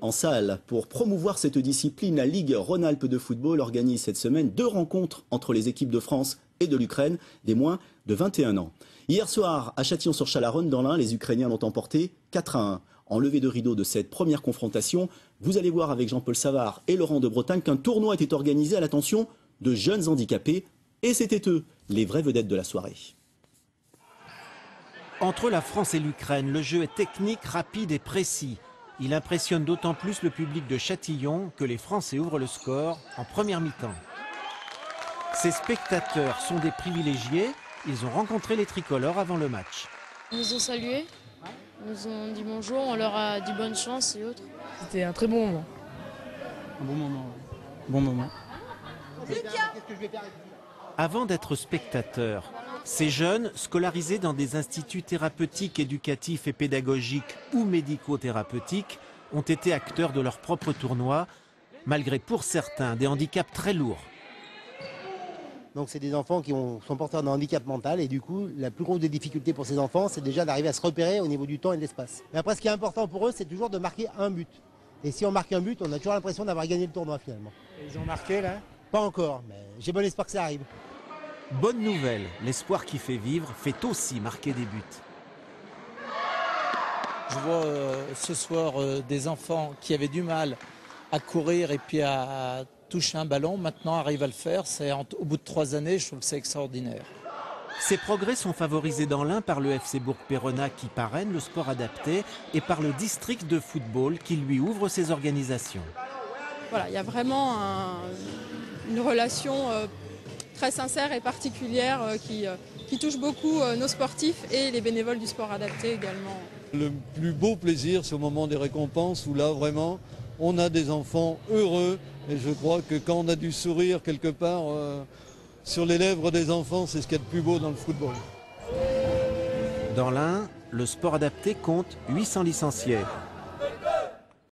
En salle. Pour promouvoir cette discipline, la Ligue Rhône-Alpes de football organise cette semaine 2 rencontres entre les équipes de France et de l'Ukraine des moins de 21 ans. Hier soir, à Châtillon-sur-Chalaronne, dans l'Ain, les Ukrainiens l'ont emporté 4-1. En levée de rideau de cette première confrontation, vous allez voir avec Jean-Paul Savard et Laurent de Bretagne qu'un tournoi était organisé à l'attention de jeunes handicapés. Et c'était eux, les vraies vedettes de la soirée. Entre la France et l'Ukraine, le jeu est technique, rapide et précis. Il impressionne d'autant plus le public de Châtillon que les Français ouvrent le score en première mi-temps. Ces spectateurs sont des privilégiés. Ils ont rencontré les tricolores avant le match. Ils nous ont salués, ils nous ont dit bonjour, on leur a dit bonne chance et autres. C'était un très bon moment. Un bon moment, oui. Bon moment. Avant d'être spectateurs, ces jeunes, scolarisés dans des instituts thérapeutiques, éducatifs et pédagogiques ou médico-thérapeutiques, ont été acteurs de leur propre tournoi, malgré pour certains des handicaps très lourds. Donc c'est des enfants qui sont porteurs d'un handicap mental et du coup la plus grosse des difficultés pour ces enfants c'est déjà d'arriver à se repérer au niveau du temps et de l'espace. Mais après ce qui est important pour eux c'est toujours de marquer un but. Et si on marque un but on a toujours l'impression d'avoir gagné le tournoi finalement. Ils ont marqué là? Pas encore mais j'ai bon espoir que ça arrive. Bonne nouvelle, l'espoir qui fait vivre fait aussi marquer des buts. Je vois ce soir des enfants qui avaient du mal à courir et puis à toucher un ballon. Maintenant arrivent à le faire. Au bout de 3 années, je trouve que c'est extraordinaire. Ces progrès sont favorisés dans l'Ain par le FC Bourg-Péronat qui parraine le sport adapté et par le district de football qui lui ouvre ses organisations. Voilà, il y a vraiment une relation très sincère et particulière qui touche beaucoup nos sportifs et les bénévoles du sport adapté également. Le plus beau plaisir, c'est au moment des récompenses où là vraiment on a des enfants heureux et je crois que quand on a du sourire quelque part sur les lèvres des enfants, c'est ce qu'il y a de plus beau dans le football. Dans l'Ain, le sport adapté compte 800 licenciés.